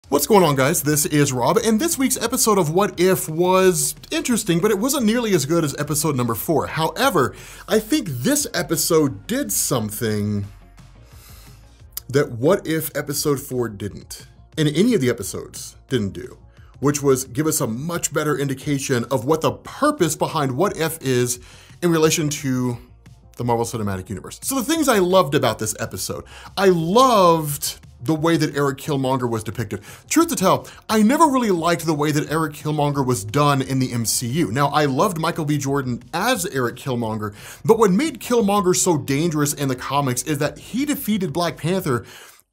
What's going on, guys? This is Rob, and this week's episode of What If was interesting, but it wasn't nearly as good as episode number 4. However, I think this episode did something that What If episode 4 didn't, and any of the episodes didn't do, which was give us a much better indication of what the purpose behind What If is in relation to the Marvel Cinematic Universe. So the things I loved about this episode, I loved the way that Eric Killmonger was depicted. Truth to tell, I never really liked the way that Eric Killmonger was done in the MCU. Now, I loved Michael B. Jordan as Eric Killmonger, but what made Killmonger so dangerous in the comics is that he defeated Black Panther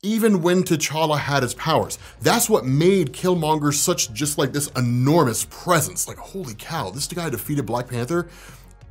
even when T'Challa had his powers. That's what made Killmonger such just like this enormous presence. Like, holy cow, this guy defeated Black Panther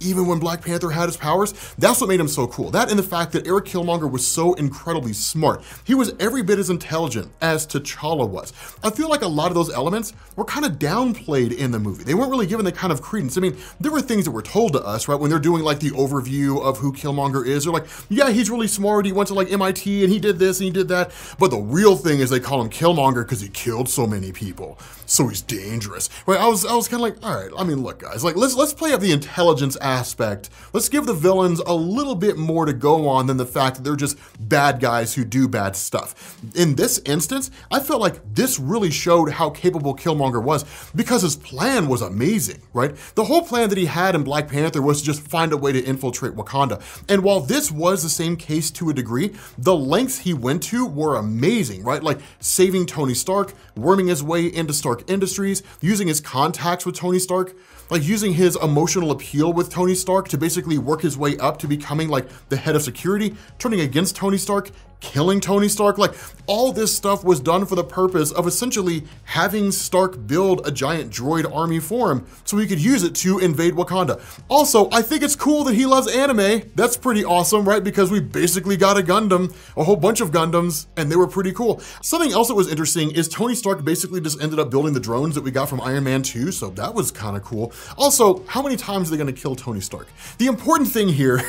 even when Black Panther had his powers. That's what made him so cool. That and the fact that Eric Killmonger was so incredibly smart. He was every bit as intelligent as T'Challa was. I feel like a lot of those elements were kind of downplayed in the movie. They weren't really given the kind of credence. I mean, there were things that were told to us, right? When they're doing like the overview of who Killmonger is, they're like, yeah, he's really smart. He went to like MIT and he did this and he did that. But the real thing is they call him Killmonger because he killed so many people. So he's dangerous, right? I was kind of like, all right, I mean, look, guys, like let's play up the intelligence aspect. Let's give the villains a little bit more to go on than the fact that they're just bad guys who do bad stuff. In this instance, I felt like this really showed how capable Killmonger was because his plan was amazing, right? The whole plan that he had in Black Panther was to just find a way to infiltrate Wakanda. And while this was the same case to a degree, the lengths he went to were amazing, right? Like saving Tony Stark, worming his way into Stark Industries, using his contacts with Tony Stark, like using his emotional appeal with Tony Stark to basically work his way up to becoming like the head of security, turning against Tony Stark, killing Tony Stark. Like all this stuff was done for the purpose of essentially having Stark build a giant droid army for him so he could use it to invade Wakanda. Also, I think it's cool that he loves anime. That's pretty awesome, right? Because we basically got a Gundam, a whole bunch of Gundams, and they were pretty cool. Something else that was interesting is Tony Stark basically just ended up building the drones that we got from Iron Man 2, so that was kind of cool. Also, how many times are they gonna kill Tony Stark? The important thing here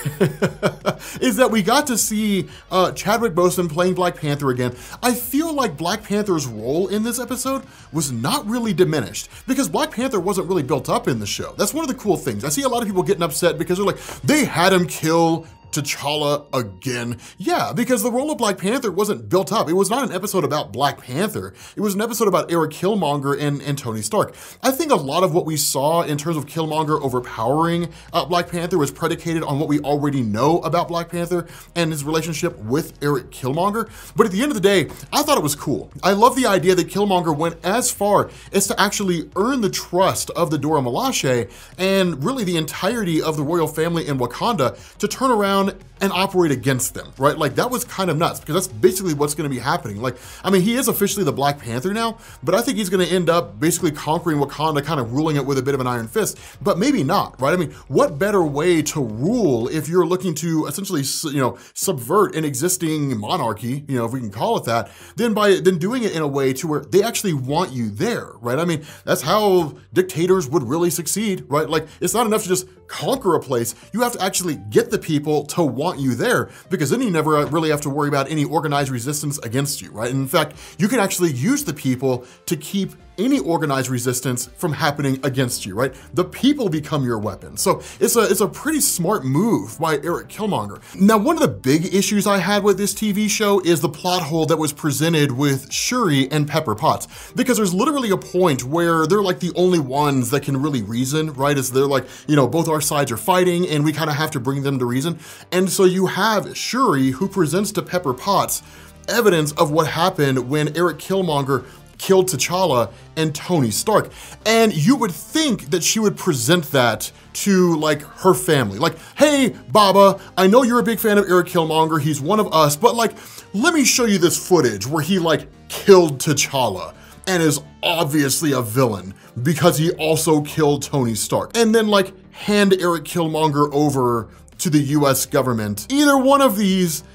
is that we got to see Chadwick Boseman playing Black Panther again. I feel like Black Panther's role in this episode was not really diminished because Black Panther wasn't really built up in the show. That's one of the cool things. I see a lot of people getting upset because they're like, they had him kill T'Challa again. Yeah, because the role of Black Panther wasn't built up. It was not an episode about Black Panther. It was an episode about Eric Killmonger and Tony Stark. I think a lot of what we saw in terms of Killmonger overpowering Black Panther was predicated on what we already know about Black Panther and his relationship with Eric Killmonger. But at the end of the day, I thought it was cool. I love the idea that Killmonger went as far as to actually earn the trust of the Dora Milaje and really the entirety of the royal family in Wakanda to turn around and operate against them, right? Like that was kind of nuts because that's basically what's going to be happening. Like, I mean, he is officially the Black Panther now, but I think he's going to end up basically conquering Wakanda, kind of ruling it with a bit of an iron fist, but maybe not, right? I mean, what better way to rule if you're looking to essentially, subvert an existing monarchy, if we can call it that, than doing it in a way to where they actually want you there, right? I mean, that's how dictators would really succeed, right? Like, it's not enough to just conquer a place. You have to actually get the people to want you there, because then you never really have to worry about any organized resistance against you, right? And in fact, you can actually use the people to keep any organized resistance from happening against you, right? The people become your weapon. So it's a pretty smart move by Eric Killmonger. Now, one of the big issues I had with this TV show is the plot hole that was presented with Shuri and Pepper Potts, because there's literally a point where they're like the only ones that can really reason, right? As they're like, both our sides are fighting and we kind of have to bring them to reason. And so you have Shuri who presents to Pepper Potts evidence of what happened when Eric Killmonger killed T'Challa and Tony Stark. And you would think that she would present that to like her family. Like, hey, Baba, I know you're a big fan of Eric Killmonger. He's one of us, but like, let me show you this footage where he like killed T'Challa and is obviously a villain because he also killed Tony Stark. And then like hand Eric Killmonger over to the US government. Either one of these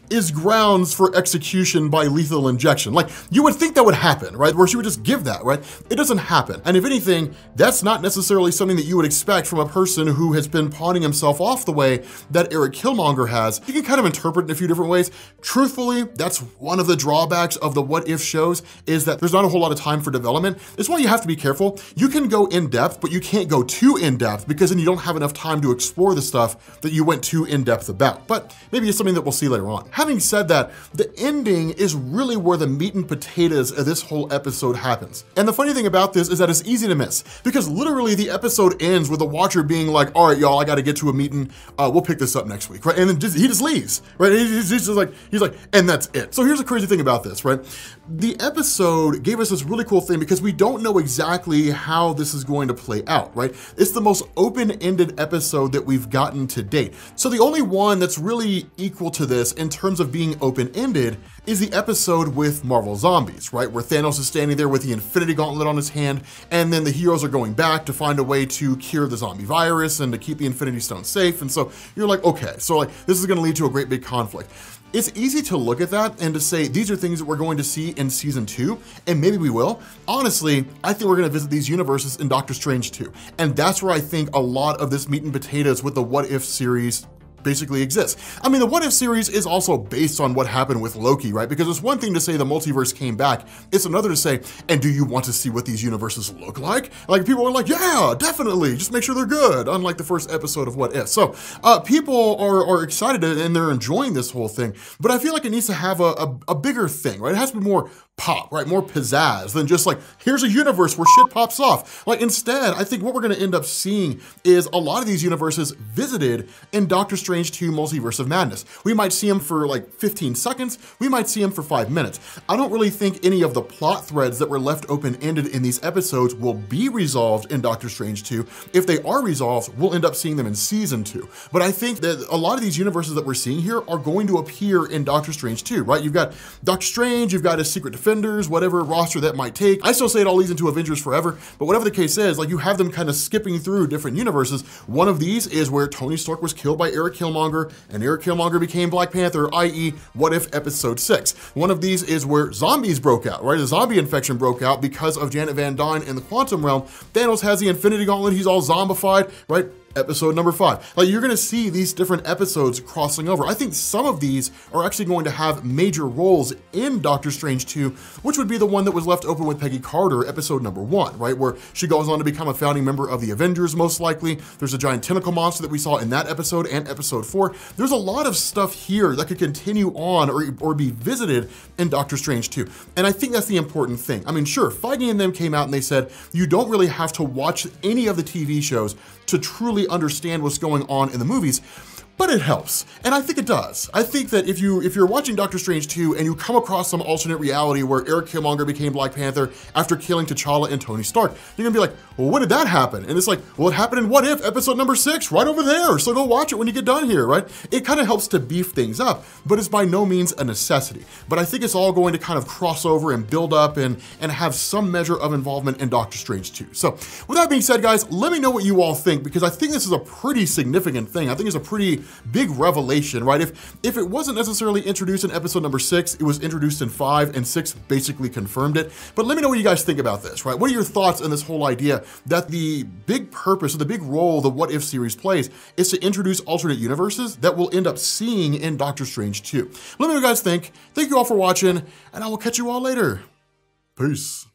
is grounds for execution by lethal injection. Like, you would think that would happen, right? Where she would just give that, right? It doesn't happen. And if anything, that's not necessarily something that you would expect from a person who has been pawning himself off the way that Eric Killmonger has. You can kind of interpret it in a few different ways. Truthfully, that's one of the drawbacks of the What If shows, is that there's not a whole lot of time for development. It's why you have to be careful. You can go in depth, but you can't go too in depth, because then you don't have enough time to explore the stuff that you went too in depth about. But maybe it's something that we'll see later on. Having said that, the ending is really where the meat and potatoes of this whole episode happens. And the funny thing about this is that it's easy to miss, because literally the episode ends with the watcher being like, all right, y'all, I gotta get to a meeting. We'll pick this up next week, right? And then he just leaves, right? He's just like, and that's it. So here's the crazy thing about this, right? The episode gave us this really cool thing because we don't know exactly how this is going to play out, right? It's the most open-ended episode that we've gotten to date. So the only one that's really equal to this in terms of being open-ended is the episode with Marvel Zombies, right? Where Thanos is standing there with the Infinity Gauntlet on his hand, and then the heroes are going back to find a way to cure the zombie virus and to keep the Infinity Stone safe. And so you're like, okay, so like this is gonna lead to a great big conflict. It's easy to look at that and to say, these are things that we're going to see in season 2, and maybe we will. Honestly, I think we're gonna visit these universes in Doctor Strange 2. And that's where I think a lot of this meat and potatoes with the What If series basically exists. I mean, the What If series is also based on what happened with Loki, right? Because it's one thing to say the multiverse came back, it's another to say, and do you want to see what these universes look like? Like, people are like, yeah, definitely, just make sure they're good, unlike the first episode of What If. So people are excited and they're enjoying this whole thing, but I feel like it needs to have a bigger thing, right? It has to be more pop, right? More pizzazz than just like, here's a universe where shit pops off. Like, instead, I think what we're gonna end up seeing is a lot of these universes visited in Doctor Strange 2 Multiverse of Madness. We might see them for like 15 seconds, we might see them for 5 minutes. I don't really think any of the plot threads that were left open-ended in these episodes will be resolved in Doctor Strange 2. If they are resolved, we'll end up seeing them in season 2. But I think that a lot of these universes that we're seeing here are going to appear in Doctor Strange 2, right? You've got Doctor Strange, you've got his Secret Defenders, whatever roster that might take. I still say it all leads into Avengers Forever, but whatever the case is, like, you have them kind of skipping through different universes. One of these is where Tony Stark was killed by Eric Killmonger, and Eric Killmonger became Black Panther, i.e. What If Episode 6. One of these is where zombies broke out, right? The zombie infection broke out because of Janet Van Dyne in the Quantum Realm. Thanos has the Infinity Gauntlet, he's all zombified, right? Episode number 5. Like, you're gonna see these different episodes crossing over. I think some of these are actually going to have major roles in Doctor Strange 2, which would be the one that was left open with Peggy Carter, episode number 1, right? Where she goes on to become a founding member of the Avengers, most likely. There's a giant tentacle monster that we saw in that episode and episode 4. There's a lot of stuff here that could continue on or be visited in Doctor Strange 2. And I think that's the important thing. I mean, sure, Feige and them came out and they said, you don't really have to watch any of the TV shows to truly understand what's going on in the movies, but it helps, and I think it does. I think that if you're watching Doctor Strange 2 and you come across some alternate reality where Eric Killmonger became Black Panther after killing T'Challa and Tony Stark, you're gonna be like, well, when did that happen? And it's like, well, it happened in What If, episode number 6, right over there, so go watch it when you get done here, right? It kind of helps to beef things up, but it's by no means a necessity. But I think it's all going to kind of cross over and build up and have some measure of involvement in Doctor Strange 2. So with that being said, guys, let me know what you all think, because I think this is a pretty significant thing. I think it's a pretty big revelation, right? If it wasn't necessarily introduced in episode number 6, it was introduced in 5, and 6 basically confirmed it. But let me know what you guys think about this, right? What are your thoughts on this whole idea that the big purpose or the big role the What If series plays is to introduce alternate universes that we'll end up seeing in Doctor Strange 2? Let me know what you guys think. Thank you all for watching, and I will catch you all later. Peace.